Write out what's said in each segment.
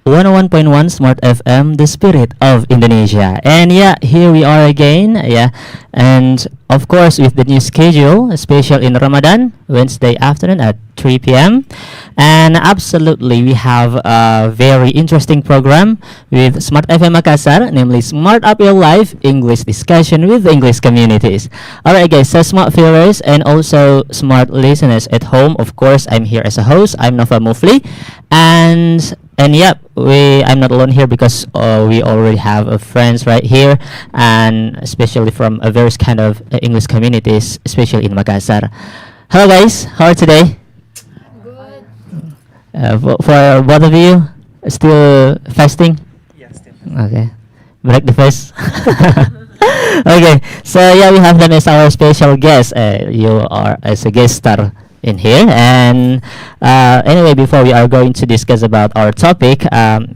101.1 Smart FM, the spirit of Indonesia. And yeah, here we are again. Yeah, and of course, with the new schedule, special in Ramadan, Wednesday afternoon at 3 p.m. And absolutely, we have a very interesting program with Smart FM Makassar, namely Smart Up Your Life English discussion with the English communities. Alright, guys, so smart viewers and also smart listeners at home. Of course, I'm here as a host. I'm Nova Mufli, and yep, I'm not alone here because we already have friends right here, and especially from a various kind of English communities, especially in Makassar. Hello, guys. How are today? Good. For both of you, still fasting? Okay, break the fast. Okay, so yeah, we have them as our special guest. You are as a guest star in here, and anyway, before we are going to discuss about our topic,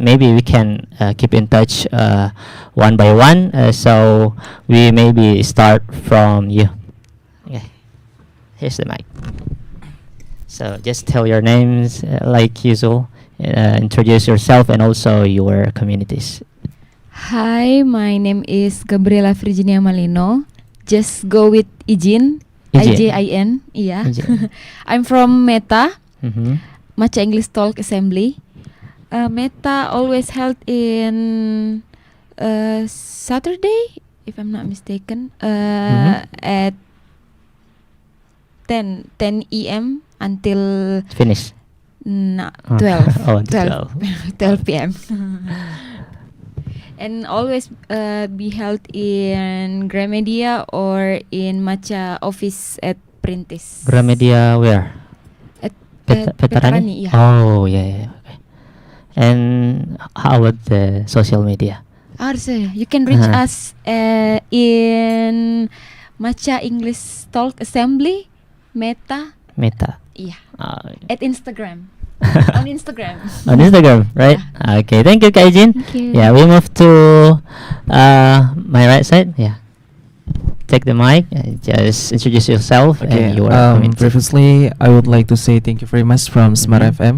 maybe we can keep in touch one by one. So we maybe start from you. Okay, here's the mic. So just tell your names like usual. Introduce yourself and also your communities. Hi, my name is Gabriela Virginia Malino. Just go with Ijin. Ijin. IJIN. Yeah. Ijin. I'm from Meta, Mm-hmm. Macha English Talk Assembly. Meta always held in Saturday, if I'm not mistaken, at 10 a.m. until Finish. 12 Oh, until 12 p.m. And always be held in Gramedia or in Macha office at Printis. Gramedia where? At Petarani? yeah. Oh, yeah. Okay. And how about the social media? Also, you can reach Uh-huh. us in Macha English Talk Assembly, Meta, Meta. yeah, Uh, at Instagram. On Instagram. on Instagram, right? Okay, thank you, Kaijin. Thank you. Yeah, we move to my right side. Yeah, take the mic. Just introduce yourself Okay, and your community. previously I would like to say thank you very much from Smart Mhm. FM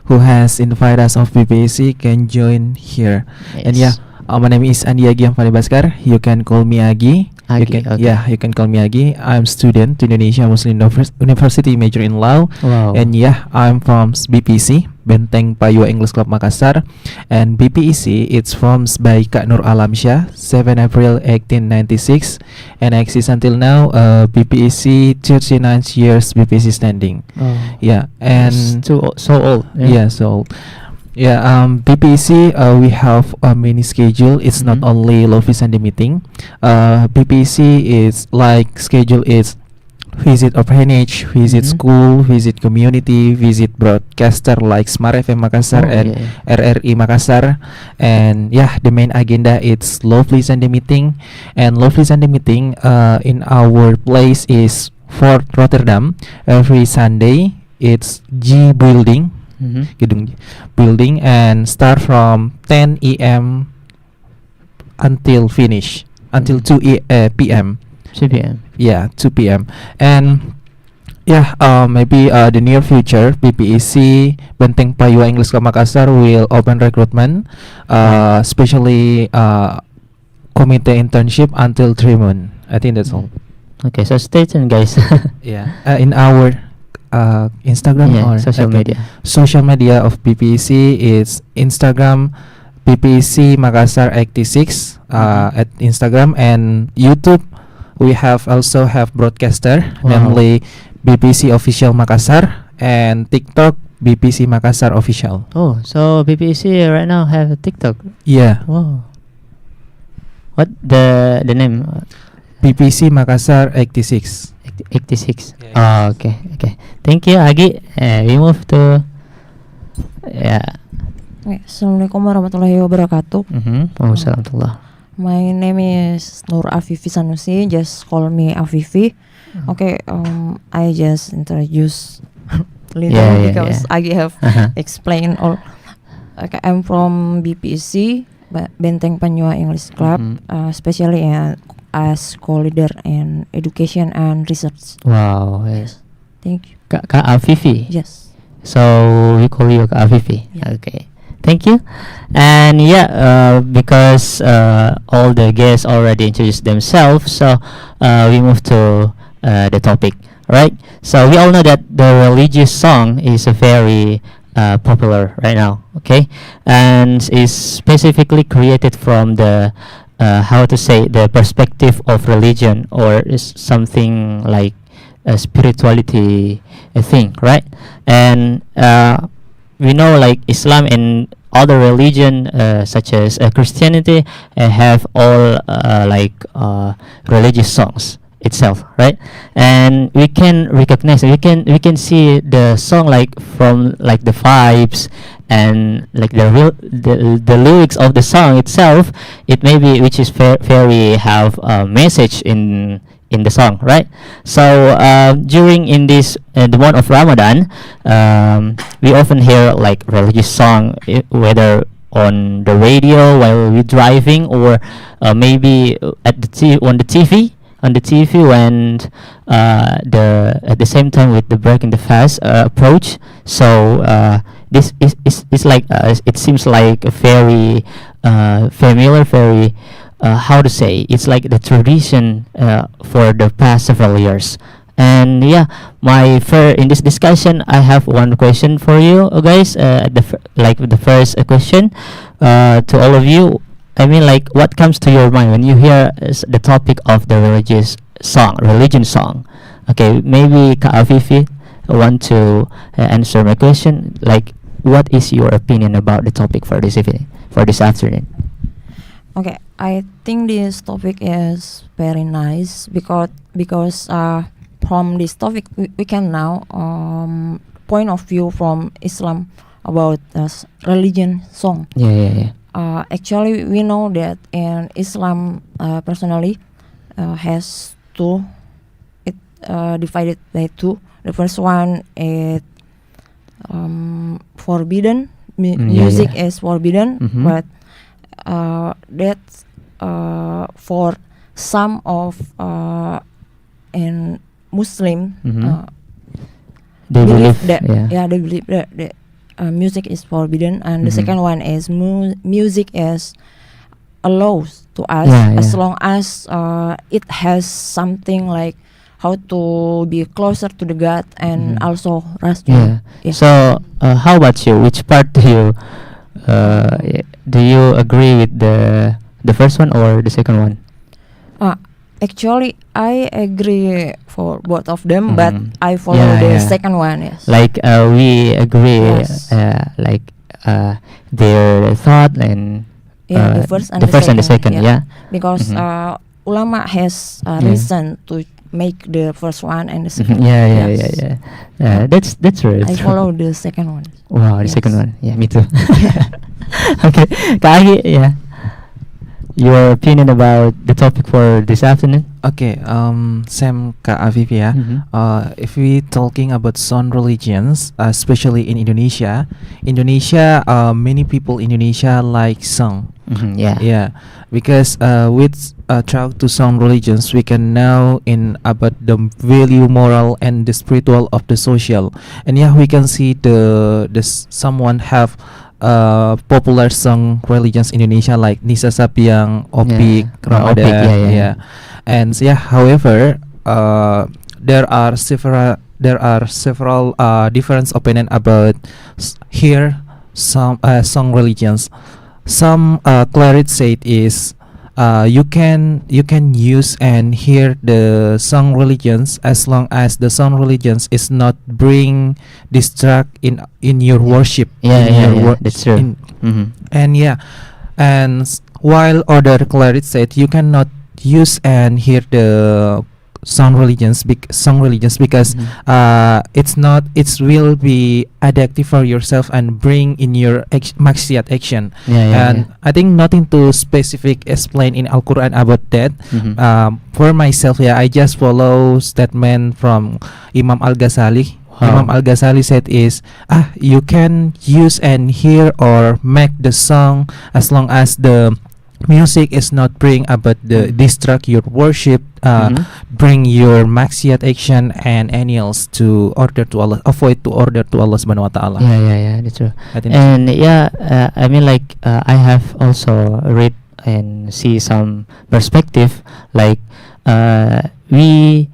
who has invited us of BPAC can join here. And yeah, my name is Andi Agi Amfani Baskar. You can call me Agi. Agi, You can, okay. Yeah, you can call me Agi. I'm student to Indonesia Muslim University, major in law. Wow. And yeah, I'm from BPC, Benteng Payua English Club Makassar. And BPEC, it's formed by Kak Nur Alamsyah, 7 April 1896. And exists until now, BPEC 39 years BPEC standing. Oh. Yeah, It's and so old. yeah, so yeah, BPEC, we have a mini schedule. It's not Mhm. only Lofi Sunday meeting. BPEC is like schedule is visit orphanage, visit Mhm. school, visit community, visit broadcaster like Smart FM Makassar Oh, and yeah. RRI Makassar. And yeah, the main agenda it's Lovely Sunday meeting. And Lovely Sunday meeting in our place is Fort Rotterdam. Every Sunday it's G Building, Mhm. Gedung Building, and start from 10 a.m. until finish until 2 p.m. 2 p.m. Yeah, 2 p.m. And yeah, maybe the near future BPEC Benteng Payua English Club Makassar will open recruitment, especially committee internship until 3 months. I think that's all. Okay, so stay tuned, guys. Yeah, in our Instagram Yeah, or social okay. media. Social media of BPEC is Instagram BPEC Makassar 86 Mhm. at Instagram, and YouTube we have also have broadcaster, Wow. namely BPC Official Makassar, and TikTok BPC Makassar Official. Oh, so BPC right now have a TikTok. Yeah, Wow. What the name? BPC Makassar 86. 86. Yeah, Oh, okay. Thank you, Agi. We move to yeah. Assalamualaikum warahmatullahi wabarakatuh. Waalaikumsalam. My name is Nur Afifi Sanusi. Just call me Afifi. Okay. I just introduce little Yeah, because yeah. I have Uh-huh. explained all. Okay, I'm from BPEC, Benteng Panyua English Club, Mhm. especially as co-leader in education and research. Wow. Yes. Thank you. Kak Afifi. Yes. So we call you Kak Afifi. Yeah. Okay. thank you. And yeah, because all the guests already introduced themselves, so we move to the topic, right? So we all know that the religious song is a very popular right now, okay, and is specifically created from the how to say, the perspective of religion, or is something like a spirituality thing, right? And we know like Islam and other religion such as Christianity have all religious songs itself, right? And we can recognize, we can see the song like from like the vibes and like the lyrics of the song itself. It may be which is very have a message in the song, right? So during in this the month of Ramadan, we often hear like religious song, whether on the radio while we're driving, or maybe on the TV, when the at the same time with the breaking the fast approach. So this is like it seems like a very familiar, very how to say, it's like the tradition for the past several years. And yeah, in this discussion, I have one question for you guys. The first question to all of you. I mean, like, what comes to your mind when you hear the topic of the religion song? Okay, maybe Kak Afifi want to answer my question. Like, what is your opinion about the topic for this evening, for this afternoon? Okay, I think this topic is very nice because from this topic we can now point of view from Islam about religion song. Yeah. Actually, we know that in Islam, personally, has two. It divided by two. The first one is forbidden. Music is forbidden, Mhm. but that's for some of in Muslim Mhm. They believe believe that yeah. they believe that music is forbidden, and the Mhm. second one is music is allows to us Yeah, as yeah. long as it has something like how to be closer to the God and Mhm. also rest. Yeah. Yeah. So, how about you? Which part do you agree with the first one or the second one? Actually, I agree for both of them, but Mhm. I follow Yeah, the yeah. second one. Yes. Like we agree, Yes. their thought and Yeah, the first and the first and the second. Yeah. because Mhm. ulama has Yeah. reason to make the first one and the Mhm. second. Yeah. Yes. That's right. I follow the second one. Wow, the Yes. second one. Yeah, me too. Okay, Kak Agi, yeah. Your opinion about the topic for this afternoon? Okay, Sam Kak Afif ya. Mhm. If we talking about some religions, especially in Indonesia, many people in Indonesia like song. Mhm, yeah. Yeah, because with talk to some religions, we can know in about the value, moral, and the spiritual of the social. And yeah, we can see someone have popular song religions Indonesia like Nisa Sapiang, Opik, Yeah. Ramadan, Opik, yeah. And yeah, however, there are several different opinion about here some song religions. Some Claret said is you can use and hear the song religions as long as the song religions is not bring distract in your worship. Yeah, in yeah, your yeah, that's true. Mhm. And yeah, and while other Claret said you cannot use and hear the song religions because Mhm. it will be addictive for yourself and bring in your maksiat action. Yeah. And I think nothing too specific explain in Al Quran about that. Mhm. For myself, yeah, I just follow statement from Imam Al Ghazali. Wow. Imam Al Ghazali said is you can use and hear or make the song as long as the music is not bring about the distract your worship, Mhm. bring your maksiat action and any else to order to Allah, avoid to order to Allah Subhanahu wa Taala. Yeah, that's true. I think And yeah, I mean, like I have also read and see some perspective, like we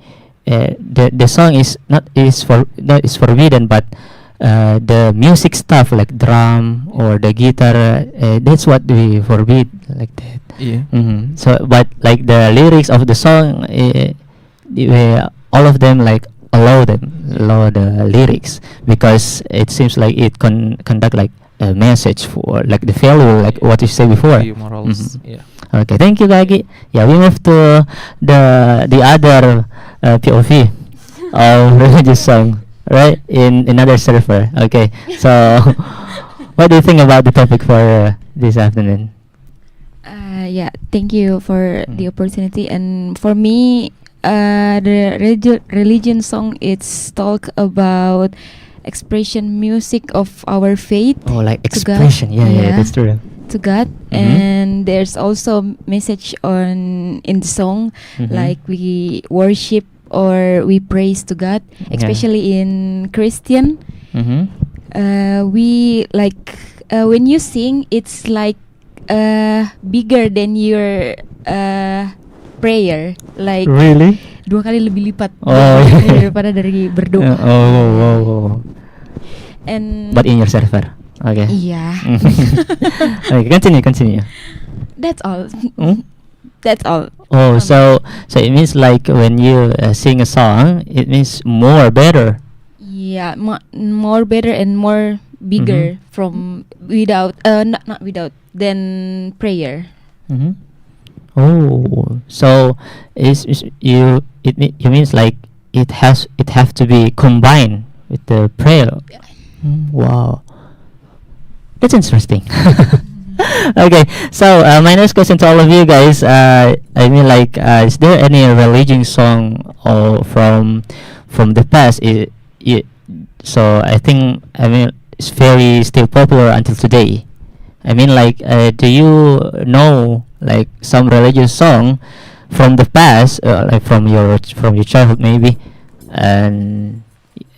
the song is not is forbidden, but the music stuff like drum or the guitar, that's what we forbid, like that. yeah. So, but like the lyrics of the song, all of them like allow the lyrics, because it seems like it conduct like a message for like the value, like what you said before. Value, morals. Mhm. Yeah. Okay, thank you, Gagi. Yeah, we move to the other POV of religious song, right? In another server. Okay, so what do you think about the topic for this afternoon? Yeah, thank you for the Mm. opportunity. And for me, the religion song, it's talk about expression music of our faith Oh, like To God. expression. Yeah, Yeah. that's true. to God. Mhm. And there's also message in the song, Mhm. like we worship or we praise to God, Yeah. especially in Christian. Mhm. We like when you sing, it's like bigger than your prayer, like Really? 2 kali lebih lipat Oh, iya. daripada dari berdoa. Oh. And But in your server. Okay. iya, Okay, continue. that's all. Hmm? That's all. Oh, so it means like when you sing a song, it means more better. Yeah, more better and more bigger from without not without than prayer. Mm-hmm. Oh, so you means like it have to be combined with the prayer. Wow, that's interesting. Okay, so my next question to all of you guys, I mean, like, is there any religion song or from the past? So I think, I mean, it's very still popular until today. I mean, like, do you know like some religious song from the past, like from your childhood maybe, and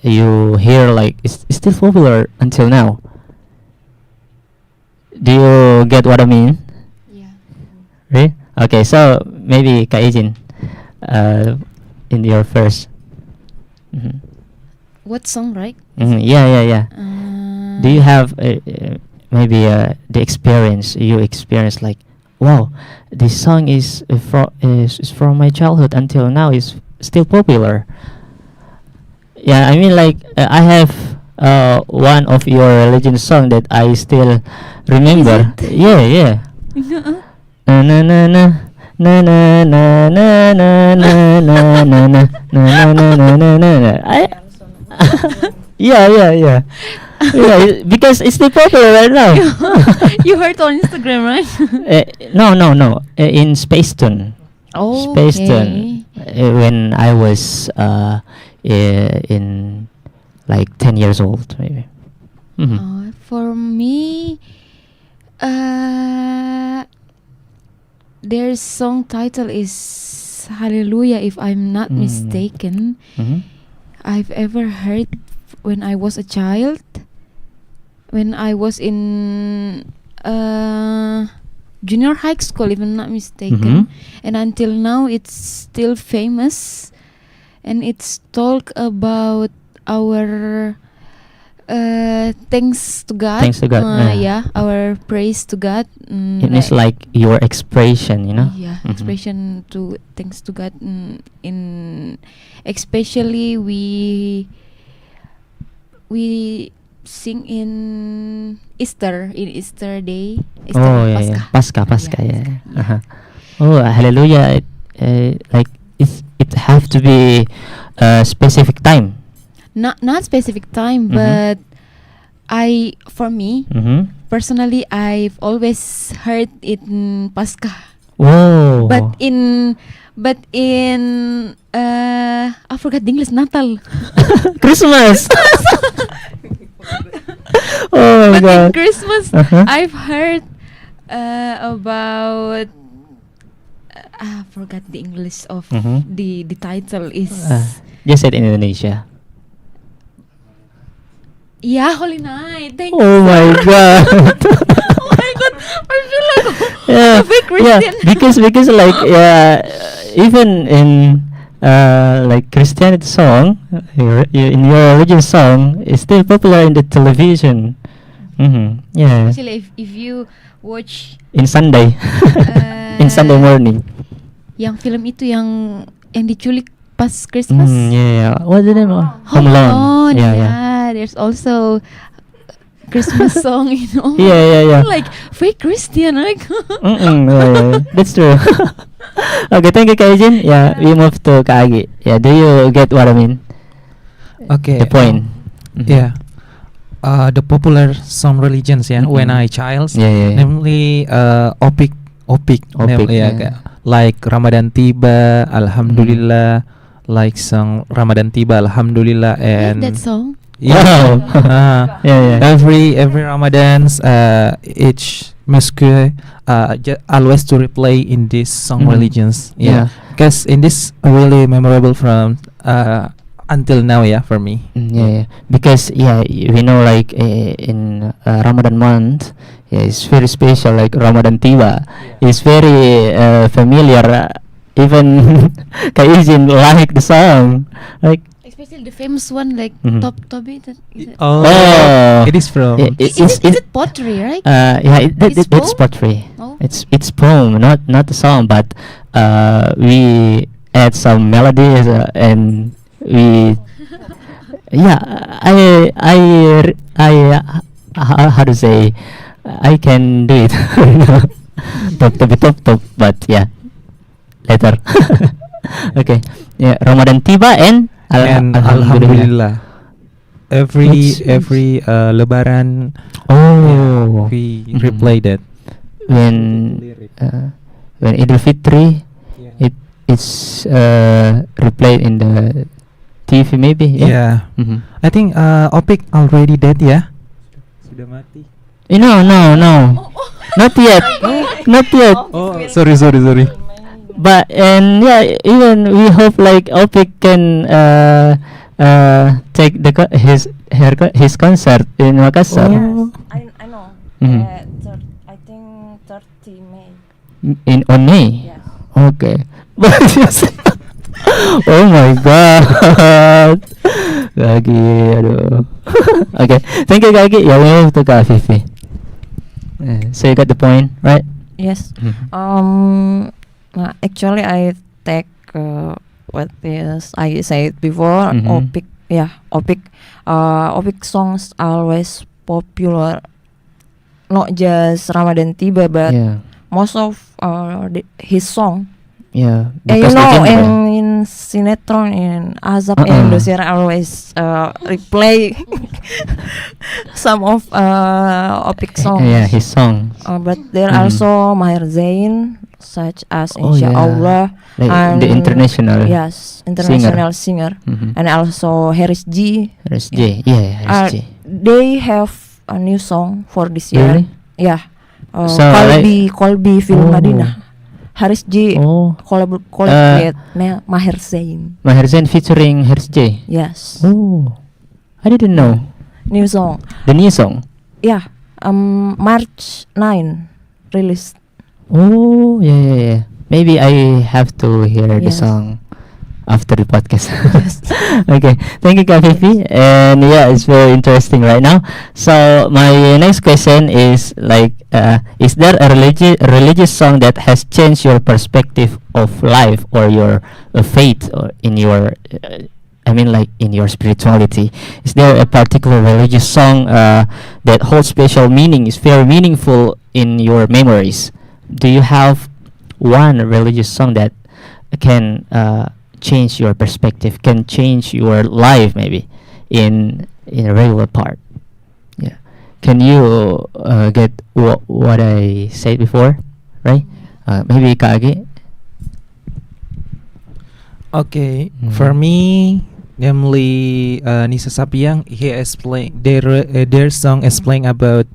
you hear like it's still popular until now? Do you get what I mean? Yeah. Really? Okay, so maybe Kak Ijin, in your first. Mhm. What song, right? Yeah. Do you have maybe the experience you experience, like, wow, this song is from my childhood until now is still popular? Yeah, I mean, like, I have one of your religion song that I still remember. Is it? Yeah. Na na na na na na na na na na na na na na na na na. Yeah. Yeah, because it's still popular right now. You heard on Instagram, right? No. In Spacetoon. Oh, Spacetoon. When I was in like 10 years old, maybe. Mhm. For me, their song title is Hallelujah, if I'm not mistaken. Mhm. I've ever heard when I was a child, when I was in junior high school, if I'm not mistaken. And until now, it's still famous, and it's talk about our thanks to God. Thanks to God, yeah. Yeah, our praise to God. It is like your expression, you know. Yeah, Mhm. expression to thanks to God. In especially we sing in Easter day. Easter, Oh yeah. Pascha, Yeah. yeah. Uh-huh. Oh, hallelujah! Like it have to be a specific time. Not specific time, Mhm. but for me Mm-hmm. personally, I've always heard it in Pascha. Whoa. But in I forgot the English, Natal. Christmas. Oh my But in God. Christmas, Uh-huh. I've heard About I forgot the English of Mhm. the title is Just said in Indonesia. yeah, Holy Night. Thank you. Oh my god. Oh my god, I feel like Yeah, I'm a big yeah, Christian. because like even in like Christianity song, in your religion song, is still popular in the television. Yeah, Actually, if you watch in Sunday, in Sunday morning. yang film itu yang diculik pas Christmas. Yeah, yeah. What's the name? Home Alone. Yeah, yeah. There's also Christmas song, you know. Yeah, yeah, yeah. Like fake Christian, like. Yeah, yeah. That's true. Okay, thank you, Kaijin. Yeah, we move to Kaagi. Yeah, do you get what I mean? Okay. The point. Yeah. The popular song religions ya when Mhm. I child, Yeah, yeah, yeah. namely Opik, Opik, ya, yeah. kayak like Ramadan tiba, Alhamdulillah, like song Ramadan tiba, Alhamdulillah, Like and that song. yeah, Yeah, yeah. every Ramadan's each mosque always to replay in this song Mhm. religions, Yeah. because in this really memorable from until now, yeah, for me. Yeah, yeah. Because we know like in Ramadan month, it's very special. Like Ramadan tiba, it's very familiar. Even Kaizin like the song, like Especially the famous one like Mhm. Toby. That, is it? Oh, Oh. it is from. Is it pottery, right? yeah, It's it's poem? pottery. Oh. It's poem, not the song, but we add some melodies and we yeah how to say I can do it top but yeah later. Okay, yeah, Ramadan tiba and And Alhamdulillah. What's- Every Lebaran, Oh, we Mhm. replay that. when Idul Fitri it's replayed in the TV maybe. Yeah. Mhm. I think Opik already dead ya. Sudah mati. No, not yet, not yet. Oh, sorry. But and yeah, even we hope like Opik can take his concert in Makassar. Oh. I know. Mhm. I think 30 May. On May. Yes. Okay. But oh my god. Gagi, aduh. Okay, thank you, Gagi. Yeah, we move to Kak Fifi. So you got the point, right? Yes. Mhm. Actually, I take what is I said before. Mhm. Opik, yeah, Opik. Opik songs always popular. Not just Ramadan tiba, but Yeah, most of his song. yeah. You because the know, genre. in sinetron, in Azab, Uh-uh. and Indosiar always replay some of Opik songs. Yeah, his songs. But there Mhm. also Maher Zain, such as Oh, Insya yeah. Allah. Like And the international. Yes, international singer. Mhm. And also Harris G. Harris J. Yeah, Harris J. They have a new song for this year. Really? Yeah. So, Kolbi Film Oh. Madinah. Harris J Oh, collaborate Maher Zain. Maher Zain featuring Harris J. Yes. Oh, I didn't know New song. the new song. Yeah. March 9 released. Oh, yeah. Maybe I have to hear the Yes. song after the podcast. Yes. Okay, thank you, Kak Fifi. And yeah, it's very interesting right now. So my next question is like, is there a religious song that has changed your perspective of life or your faith or in your, I mean like in your spirituality? Is there a particular religious song that holds special meaning, is very meaningful in your memories? Do you have one religious song that can change your perspective, can change your life maybe in a regular part? Yeah, can you get what I said before, right? Maybe Kage. Okay, Mhm. for me, namely Nisa Sapiang, he explain their song explain about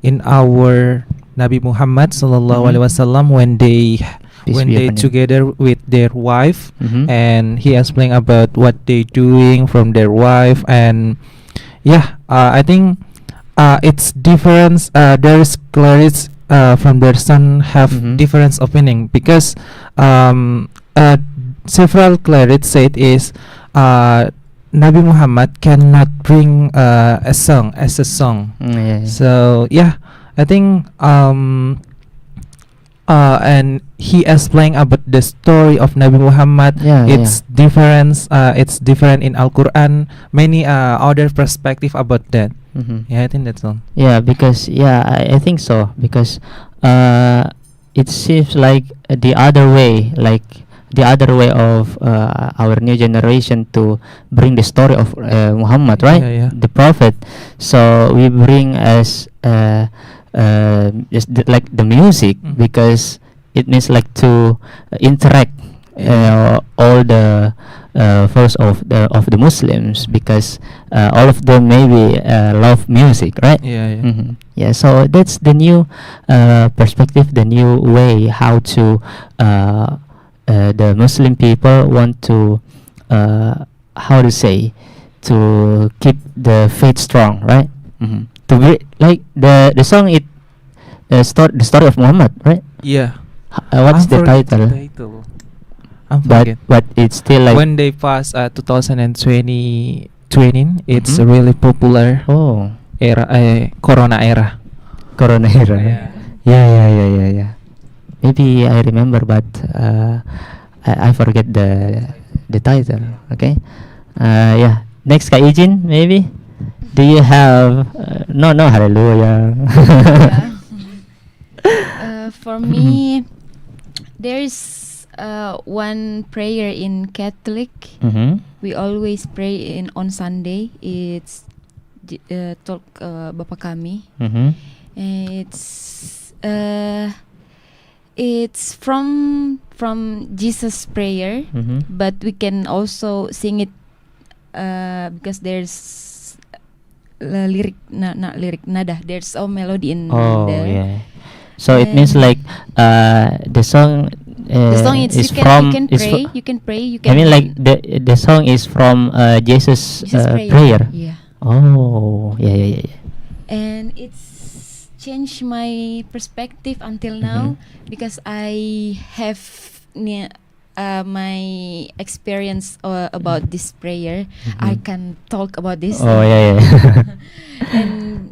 in our Nabi Muhammad sallallahu Mhm. alaihi wasallam when they Peace when be they upon him. together with their wife, Mhm. and he explained about what they doing from their wife. And yeah, I think it's difference. There's clerics from their son have Mhm. different opinion, because um, several clerics said is Nabi Muhammad cannot bring a song as a song. Yeah, yeah. So yeah, I think and he explained about the story of Nabi Muhammad. Yeah, It's different. It's different in Al Quran. Many other perspective about that. Mhm. Yeah, I think that's all. Yeah, because I think so, because it seems like the other way, of our new generation to bring the story of Muhammad, right? Yeah, yeah. The prophet. So we bring as just like the music, Mhm. because it means like to interact all the first of the Muslims, because all of them maybe love music, right? Yeah, yeah. Mhm. Yeah, so that's the new perspective, the new way how to the Muslim people want to how to say, to keep the faith strong, right? To be like the song, it the story of Muhammad, right? Yeah. What's I the forget title? I But forget. it's still like When they pass 2020 it's Mhm. really popular oh, era Corona era. Corona era. Yeah. Yeah. Maybe I remember, but I forget the title. Okay. Yeah. Next, Kak Ijin, maybe. Do you have no hallelujah? For me, there's one prayer in Catholic. Mhm. We always pray on Sunday. It's talk Bapa Kami. Mhm. It's from Jesus prayer, Mhm. but we can also sing it because there's not lyric nada. There's a melody in Oh there. yeah. So it means And like the song. The song is is from you can is pray. fro- You can pray. You I can. mean, like the song is from Jesus' Jesus prayer. Yeah. Oh yeah. And it's changed my perspective until now, because I have my experience about this prayer. I Mhm. can talk about this. Oh yeah. And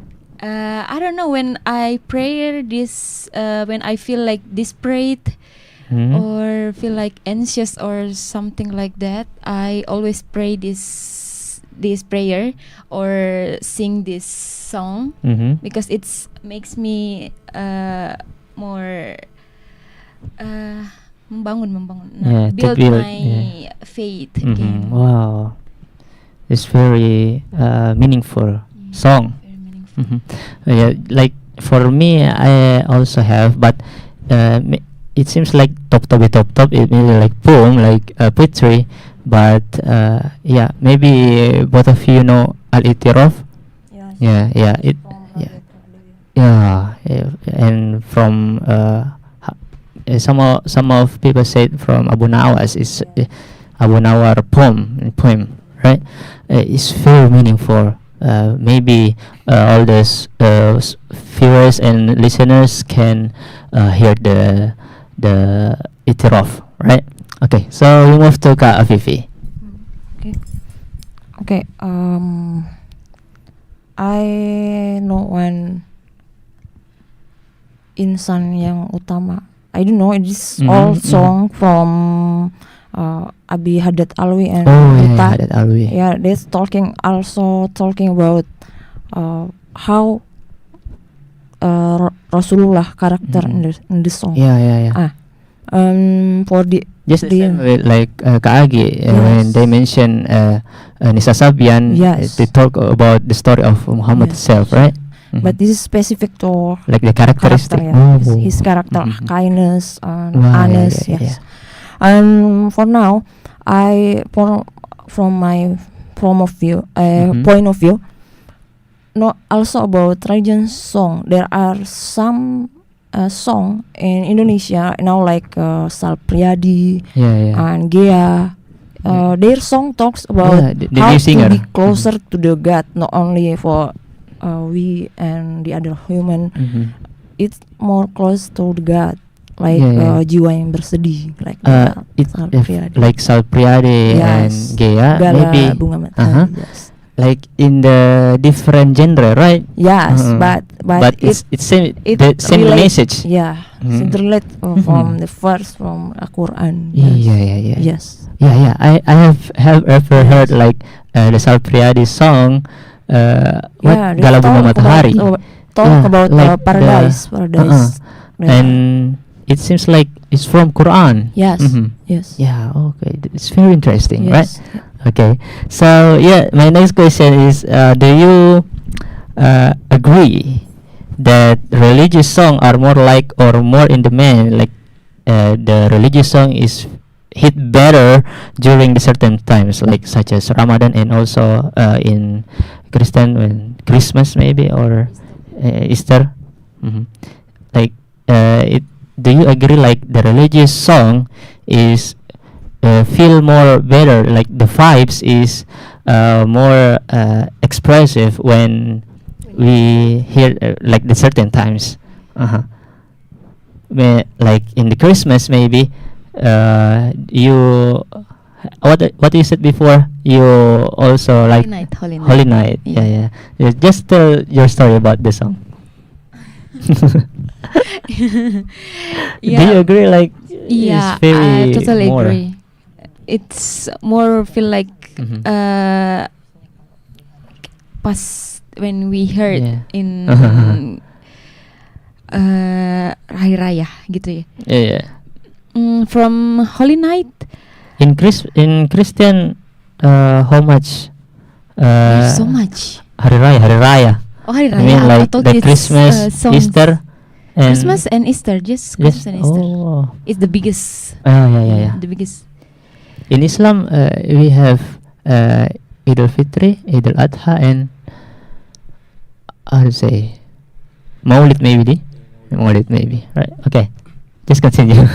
I don't know, when I pray this, when I feel like desperate Mhm. or feel like anxious or something like that, I always pray this prayer or sing this song, Mhm. because it's makes me more membangun Yeah, to build build, my yeah. faith Mhm. again. Wow, it's very meaningful Yeah, song. very meaningful. Mhm. Yeah, like for me, I also have, but it seems like top. It means like poem, like poetry, but yeah, maybe both of you know Al Itiraf. Yeah. And from some of people said from Abu Nawas is Abu Nawar poem, right? It's very meaningful. Maybe all those viewers and listeners can hear the itiraf, right? Okay, so we move to Kak Afifi. Okay. I know one insan yang utama. I don't know. It's all Mhm, song from Abi Haddad Alwi and Oh yeah, Rita. Haddad Alwi. Yeah, they're talking about how Rasulullah character Mhm. in the song. Yeah. For the Just the the- same with like Kak Agi, when Yes. they mention Nisa Sabian, Yes. they talk about the story of Muhammad Yes. itself, right? Mhm. but this is specific to like the characteristic. character, yeah. His character, Mhm. kindness, and Wow, yeah, honest, yeah, yes. For now, from my Mhm. point of view, no, also about religion song. There are some song in Indonesia now, like Sal Priadi Yeah, yeah. and Gea. Their song talks about Yeah, the how new to singer. be closer to the God, not only for we and the other human. Mhm. It's more close to the God, like Yeah, yeah. jiwa yang bersedih, like that. It Sal if, Priadi. like Sal Priadi and Yes. Gea, Gala maybe Bunga Matahari. uh-huh. Yes. like in the different genre, right? Yes, Uh-huh. but it's same it the same relate- message. Yeah, Mhm. it relate Mhm. from the verse from Al-Quran. Yeah, Yes. yeah, yeah. Yes. Yeah, yeah. I have ever heard like the Sal Priadi song. What Yeah, they Gala Bunga Matahari. Talk Yeah, about like paradise, paradise. Yeah. And it seems like it's from Quran. yes, Mhm. yes, Yeah. Okay. It's very interesting, right? yes. Okay. So yeah, my next question is: do you agree that religious songs are more like or more in demand? Like the religious song is hit better during the certain times, like such as Ramadan and also in Christian when Christmas maybe or Easter. Mhm. Like it. Do you agree like the religious song is feel more better, like the vibes is more expressive when we hear like the certain times, like in the Christmas maybe you what you said before, you also like Holy Night. yeah. Just tell your story about the song. Do you agree like Yeah, it's very I totally more agree. It's more feel like Mhm. pas when we heard Yeah. in Hari Raya gitu ya. Yeah. From Holy Night, In Christian, how much? there's so much. Hari Raya. Oh, Hari I Raya. mean I like thought the it's, Christmas, songs. Easter, and Christmas and Easter, just yes. Christmas and Easter. Oh, It's the biggest. yeah. The biggest. In Islam, we have Idul Fitri, Idul Adha, and how to say Maulid maybe. Maulid maybe. Right. Okay. Just continue.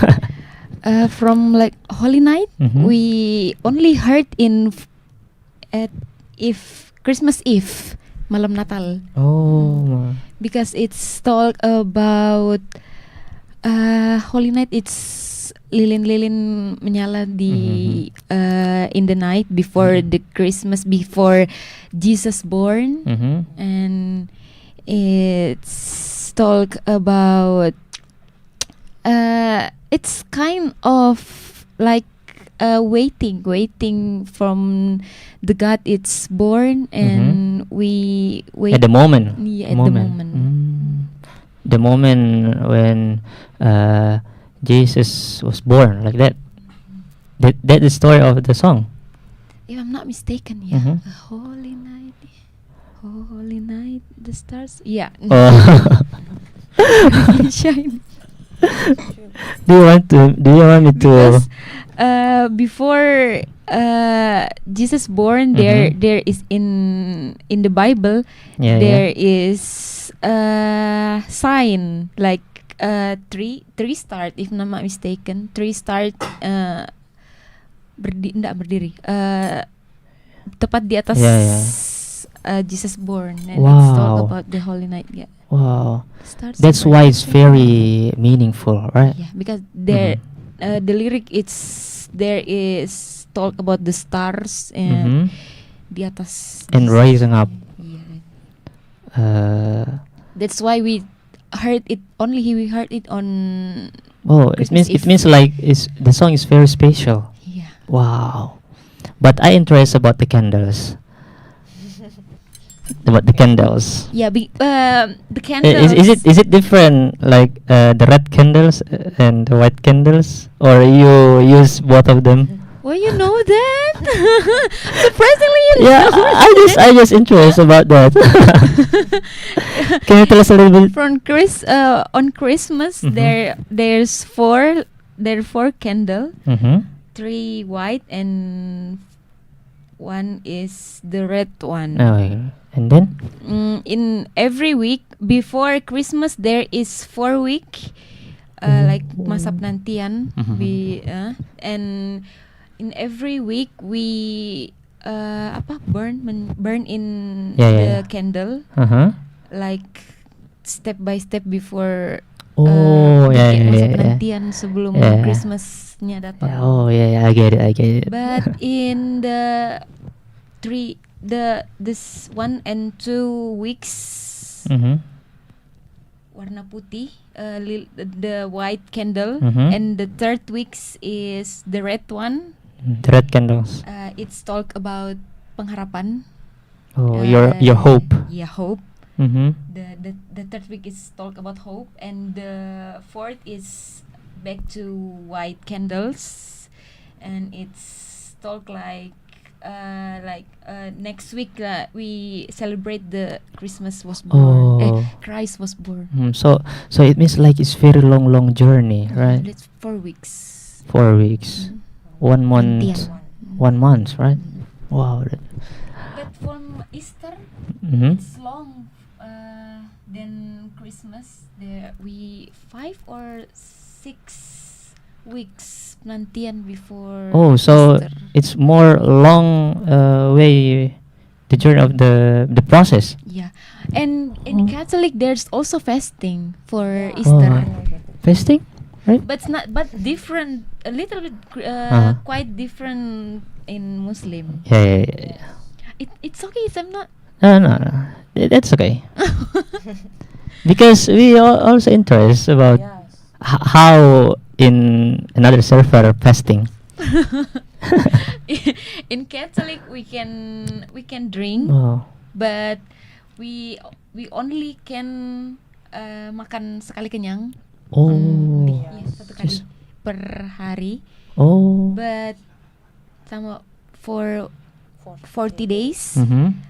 From like Holy Night, Mhm. we only heard at if Christmas Eve, malam Natal, Oh. because it's talk about Holy Night. It's lilin-lilin menyala di in the night before the Christmas, before Jesus born, Mhm. and it's talk about it's kind of like waiting from the God it's born, and we wait At the moment. Yeah, at the moment. The moment when Jesus was born, like that. That is the story of the song. If I'm not mistaken, yeah. Mhm. Holy night, the stars. Yeah. Oh. Shine. Do you want me to? Because before Jesus born, there is in the Bible, Yeah, there is sign like three start, if I'm not mistaken, three start berdiri tepat di atas Jesus born, and it's talk Wow. about the Holy Night. Yeah. Wow. Stars That's are why it's bright. very meaningful, right? Yeah, because there the lyric there is talk about the stars and Mhm. di atas And Jesus. rising up. Yeah. That's why we heard it on Oh, it Christmas means Eve. like the song is very special. Yeah. Wow. But I interest about the candles. About the candles. Yeah, the Is candles. is it different like the red candles and the white candles, or you use both of them? Well, you know that. Surprisingly, you Yeah, know I just interested about that. Can you tell us a little bit? From on Christmas, there's four candle, Mm-hmm. 3 white and 1 is the red one. Oh, yeah. And then? In every week before Christmas there is 4 week, like masa penantian. And in every week we burn in the candle, like step by step before masa penantian sebelum Christmasnya datang. I get it. But in this 1 and 2 weeks, warna putih, the white candle, and the third weeks is the red one. The red candles. It's talk about pengharapan. Your hope. Yeah, hope. The third week is talk about hope, and the fourth is back to white candles, and it's talk like next week we celebrate the Christmas was born. Christ was born. So it means like it's very long journey, right? It's 4 weeks. 4 weeks. 1 month. Penantian. 1 month, right? Wow. But from Easter, Mm-hmm. it's long. Then Christmas, there we 5 or 6 weeks penantian before. So Easter. it's more long way, the journey of the process. Yeah, and in Catholic there's also fasting for Easter, Fasting, right? but it's not, but different, a little bit, quite different in Muslim. Yeah. It's okay if I'm not. No. That's okay. Because we also interest about how in another server fasting. In Catholic we can drink, but we only can makan sekali kenyang. Satu kali per hari. But sama for 40 days.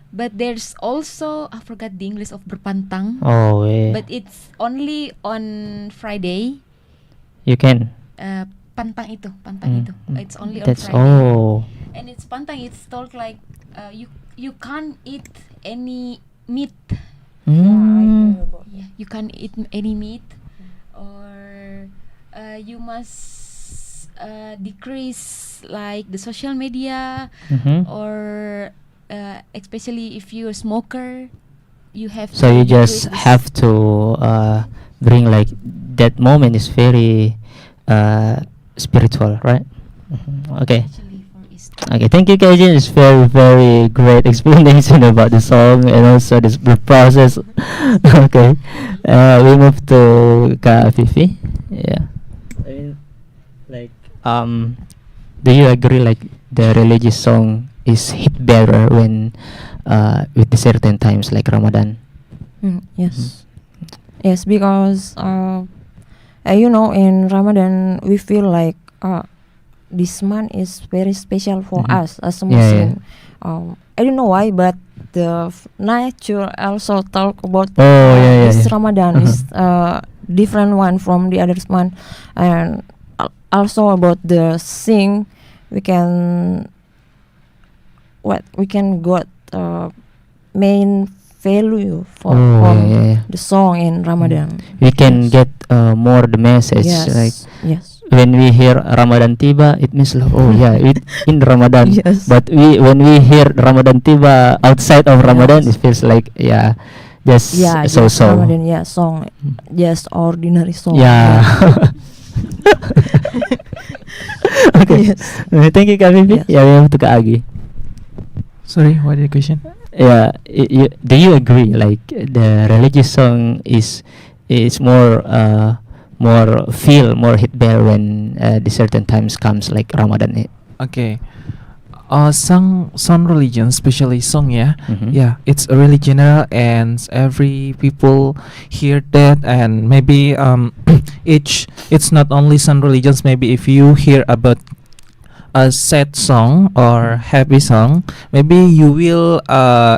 But there's also, I forgot the English of berpantang. But it's only on Friday. You can. Pantang itu. It's only on That's Friday. And it's pantang. It's told like you can't eat any meat. Yeah, you can't eat any meat, or you must decrease like the social media, or especially if you're a smoker, you have. So to you just decrease. have to bring like that moment is very spiritual, right? Okay. Actually for Easter. Okay, thank you, Kajin. It's very great explanation about the song and also the process. Okay, we move to Kak Vivi. Yeah, I mean, like, do you agree like the religious song is hit better when with the certain times like Ramadan? Yes. Yes, because in Ramadan we feel like this month is very special for us as a Muslim. I don't know why, but the nature also talk about this Ramadan is different one from the other month, and also about the sing we can got main value from the song in Ramadan. We can get more the message. Yes. Like Yes. when we hear Ramadan tiba, it means like, it in Ramadan. Yes. But when we hear Ramadan tiba outside of Ramadan, it feels like just so. Ramadan, song, just ordinary song. Yeah. Okay. Yes. Thank you, Kak Vivi. Yes. Yeah, we have to Kak Agi. Sorry, what is the question? Yeah, do you agree like the religious song is more more hit better when the certain times comes like Ramadan? Okay. Some religion, especially song, Mhm. it's really general, and every people hear that, and maybe it's not only some religions. Maybe if you hear about a sad song or happy song, maybe you will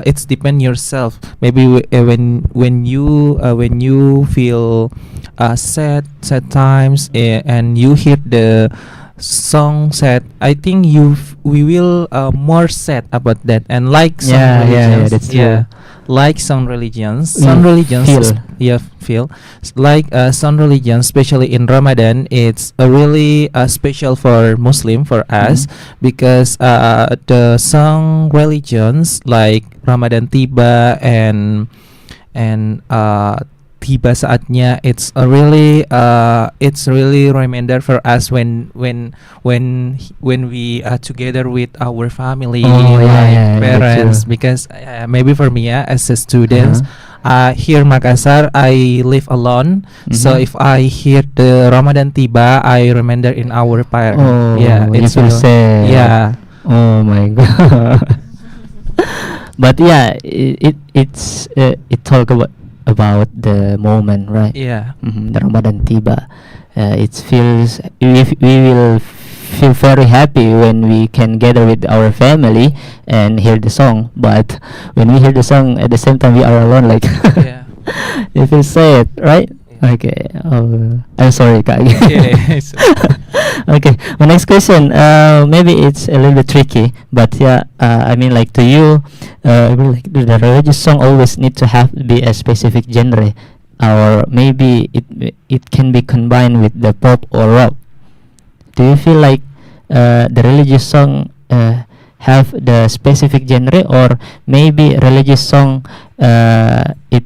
it's depend yourself. Maybe when you feel sad times, and you hear the song sad, I think we will more sad about that, and like some Yeah, religions, that's true. like some religions, Feel. yeah, feel like some religions, especially in Ramadan, it's a really special for Muslim for us because the song religions like Ramadan tiba and tiba saatnya, it's really reminder for us when we are together with our family, Oh, yeah, like yeah, parents, betul. because maybe for me, as a student, here Makassar I live alone, so Mhm. if I hear the Ramadan tiba, I remember in our parent. Oh, Yeah, you it's feel real- sad. yeah. Oh my god. But yeah, it talk about the moment, right? Yeah. The Ramadan tiba. It feels we will feel very happy when we can gather with our family and hear the song. But when we hear the song at the same time, we are alone. Like Yeah. it feels sad, right? Yeah. Okay. I'm sorry, Kak. Yeah, it's- Okay. My next question. Maybe it's a little bit tricky, but yeah. I mean, like to you, like the religious song always need to have be a specific genre, or maybe it can be combined with the pop or rock. Do you feel like the religious song have the specific genre, or maybe religious song it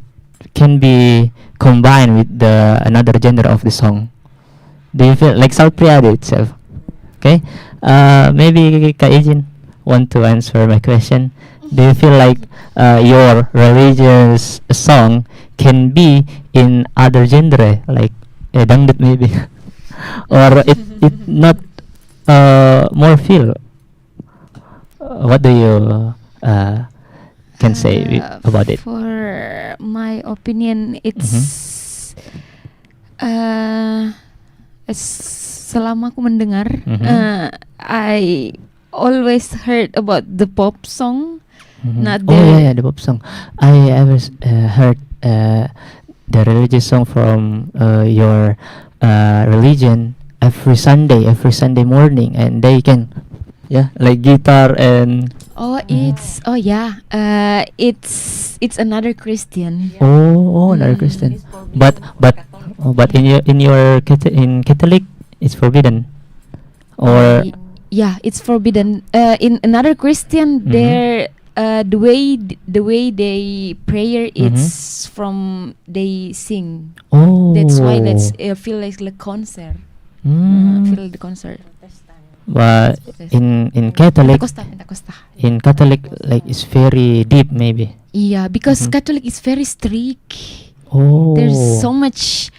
can be combined with the another genre of the song? Do you feel like South Priade itself? Okay, maybe Kak Ijin want to answer my question. Do you feel like your religious song can be in other genre, like dangdut maybe, or it not more feel? What do you can say about it? For my opinion, it's selama aku mendengar, I always heard about the pop song. Not Oh the yeah, the pop song. I ever heard the religious song from your religion every Sunday morning, and they can like guitar and it's another Christian. another Christian. But in your in Catholic it's forbidden, or Yeah, it's forbidden. In another Christian, there the way they prayer, it's from they sing. That's why let's feel like concert. Feel the concert. But in Catholic, Pentacosta. in Catholic like it's very deep maybe. Yeah, because Catholic is very strict. There's so much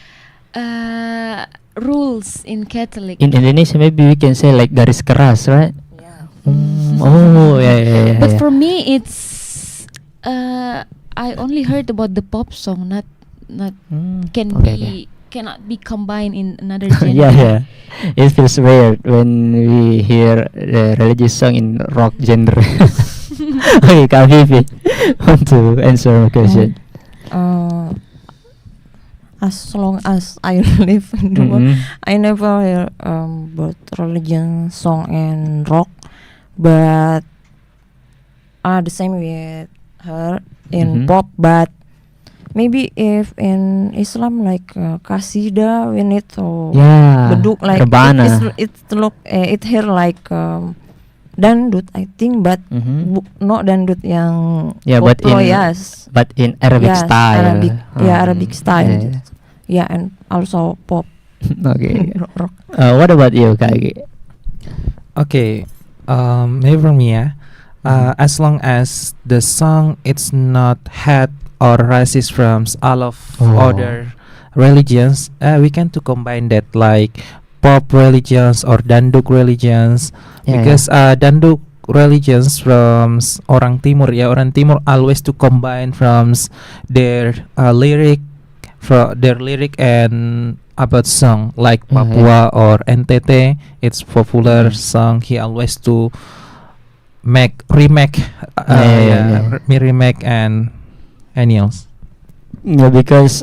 rules in Catholic. In Indonesia maybe we can say like garis keras, right? Yeah. But for me, it's I only heard about the pop song, not Okay. cannot be combined in another genre. yeah. It feels weird when we hear the religious song in rock genre. Okay, Kak Vivi want to answer my question. As long as I live in the world, I never hear about religion song and rock, but the same with her in pop. But maybe if in Islam like kasida, we need to beduk like rebana. it look it here like dangdut I think, but not dangdut yang But koplo, in yes. but in Arabic Yes, style. Arabic style. Yeah, and also pop. Okay. Rock. What about you, Kak Agi? Okay, maybe for me, as long as the song it's not had or rises from all of other religions, we can to combine that like pop religions or danduk religions, because danduk religions from orang timur always to combine from their lyric and about song like Papua or NTT, it's popular song. He always to remake and any else. Yeah, because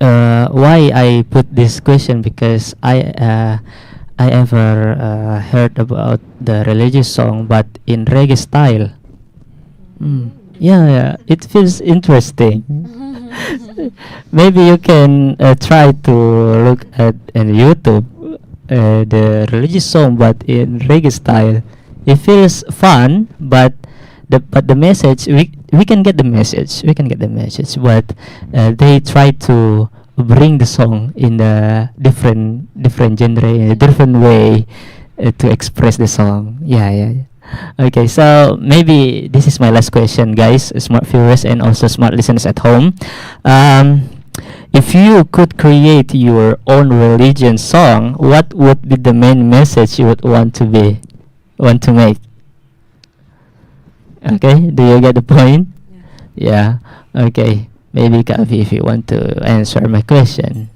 why I put this question, because I ever heard about the religious song but in reggae style. yeah, it feels interesting. Maybe you can try to look at YouTube the religious song, but in reggae style. It feels fun, but the message, we can get the message. We can get the message, but they try to bring the song in a different genre, in a different way to express the song. Yeah, yeah, yeah. Okay, so maybe this is my last question, guys, smart viewers and also smart listeners at home. Um, if you could create your own religion song, what would be the main message you would want to make? Okay, do you get the point? Yeah. Okay. Maybe Kavi, if you want to answer my question.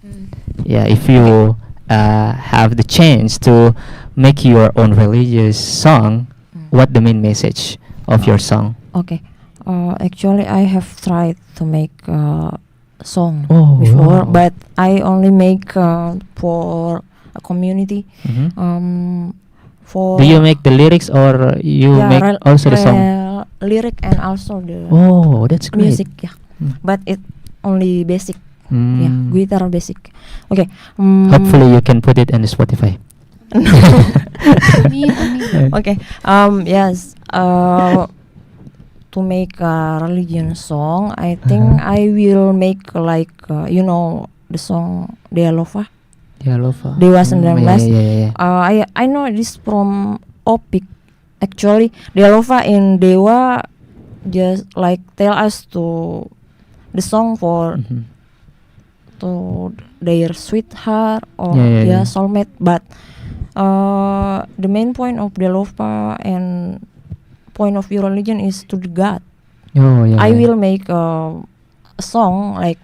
Yeah, if you have the chance to make your own religious song, what the main message of your song? Okay. Actually, I have tried to make a song Oh, before, wow. but I only make for a community. Mhm. For Do you make the lyrics or you yeah, make also the song? lyric and also the Oh, that's great. music. Yeah, Mm. but it only basic. Yeah, Mm. guitar basic. Okay. Hopefully you can put it in the Spotify. Amin, amin. Okay. Yes. To make a religion song, I think I will make like the song Dea Lova. Yeah, Lova. Dewa Mm, 19. yeah. I know this from Opik. Actually, Dea Lova in Dewa just like tell us to the song for Mhm. to their sweetheart or Yeah. soulmate, but the main point of Dea Lova and point of your religion is to the God. Oh, yeah. I will make a song like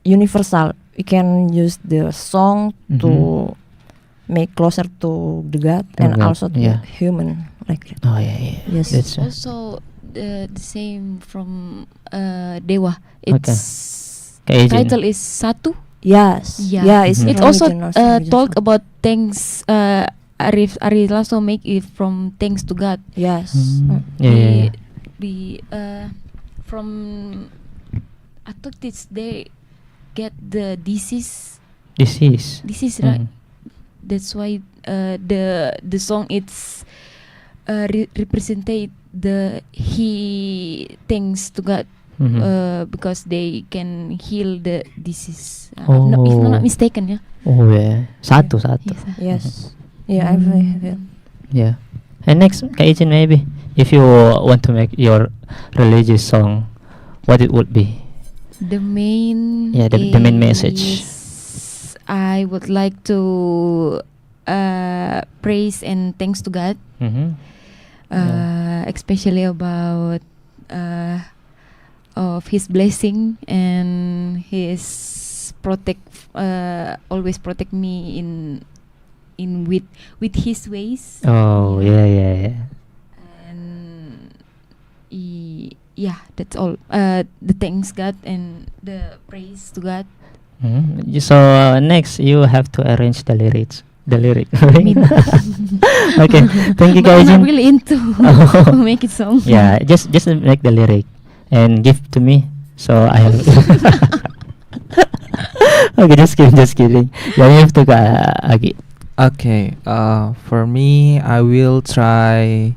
universal. We can use the song to make closer to the God and God, also to yeah. human like that. Oh, yeah. Yes. That's Also the same from Dewa. Its Kaijin. title is Satu. Yes. Yeah. Yeah. It's Mhm. It also religion, religion talk song. about thanks. Ari also make it from thanks to God. Yes. Mm. Mm. Yeah. From I thought it's they get the disease Disease. right. Mm. That's why the song it's representate the he thanks to God Mhm. because they can heal the disease. If Oh. I'm not mistaken, yeah. Oh, yeah. Satu. Yes. Yes. Yeah. I will. Yeah. And next, Kaijin, maybe if you want to make your religious song, what it would be? The main The main message. is I would like to praise and thanks to God, Mm-hmm. especially about of His blessing and His always protect me in with His ways. Oh, yeah. And yeah, that's all. The thanks God and the praise to God. Mm-hmm. So next, you have to arrange the lyrics. The lyric, right? Mean. Okay, thank you, But I'm not Kaijin. really into Oh. make it song. Yeah, just make the lyric and give to me. So I have. Okay, just kidding. Yeah, you have to Agi. Okay, for me, I will try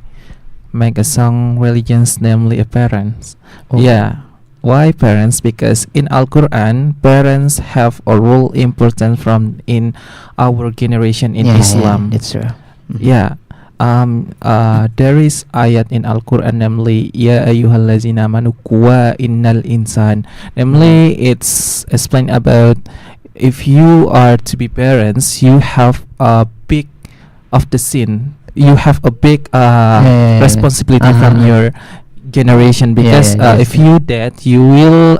make a song religions, namely a parents. Oh. Yeah, why parents? Because in Al Quran, parents have a role important from in our generation in Islam. That's true. Mhm. Yeah. There is ayat in Al Quran, namely Ya ayyuhallazina amanu kuwa innal insan. Namely, it's explained about if you are to be parents, you have a big of the sin. You have a big responsibility from your generation, because if you dead, you will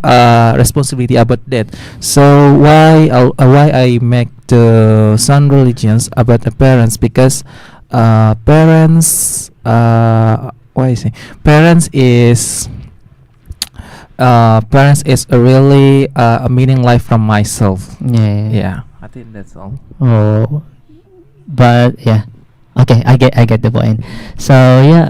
responsibility about that. So why I make the son religions about the parents? Because parents why I say parents is a really a meaning life from myself. Yeah, I think that's all. Oh, but yeah. Okay, I get the point. So yeah,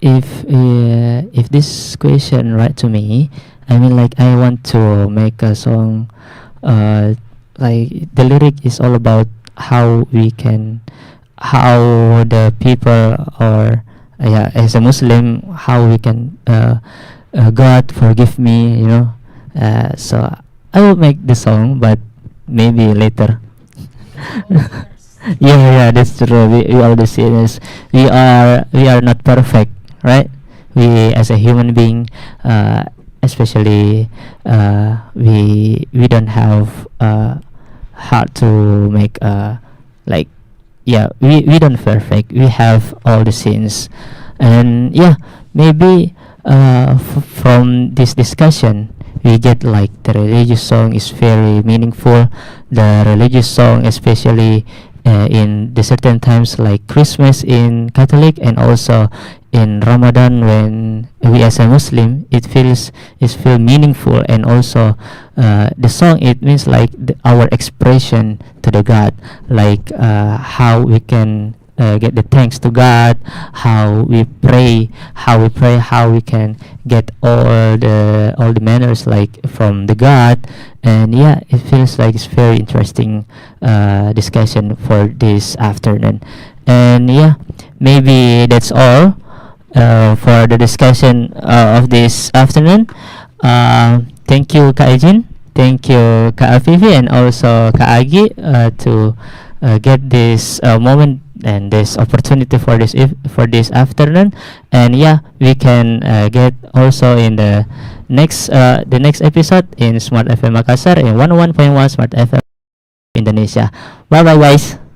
if this question right to me, I mean like I want to make a song. Like the lyric is all about how we can, how the people, or yeah, as a Muslim, how we can God forgive me, so I will make the song, but maybe later. Yeah, that's true. We all the sinners. We are not perfect, right? We as a human being, especially, we don't have heart to make like, yeah, we don't perfect. We have all the sins, and yeah, maybe from this discussion we get like the religious song is very meaningful. The religious song, especially in the certain times like Christmas in Catholic, and also in Ramadan when we as a Muslim, it feel meaningful, and also the song, it means like our expression to the God, like how we can get the thanks to God, how we pray, how we can get all the manners like from the God. And yeah, it feels like it's very interesting discussion for this afternoon. And yeah, maybe that's all for the discussion of this afternoon. Thank you, Kak Ejin. Thank you, Kak Afifi, and also Kak Agi, to get this moment and this opportunity for this afternoon. And yeah, we can get also in the next episode in Smart FM Makassar, in 101.1 Smart FM Indonesia. Bye bye, guys.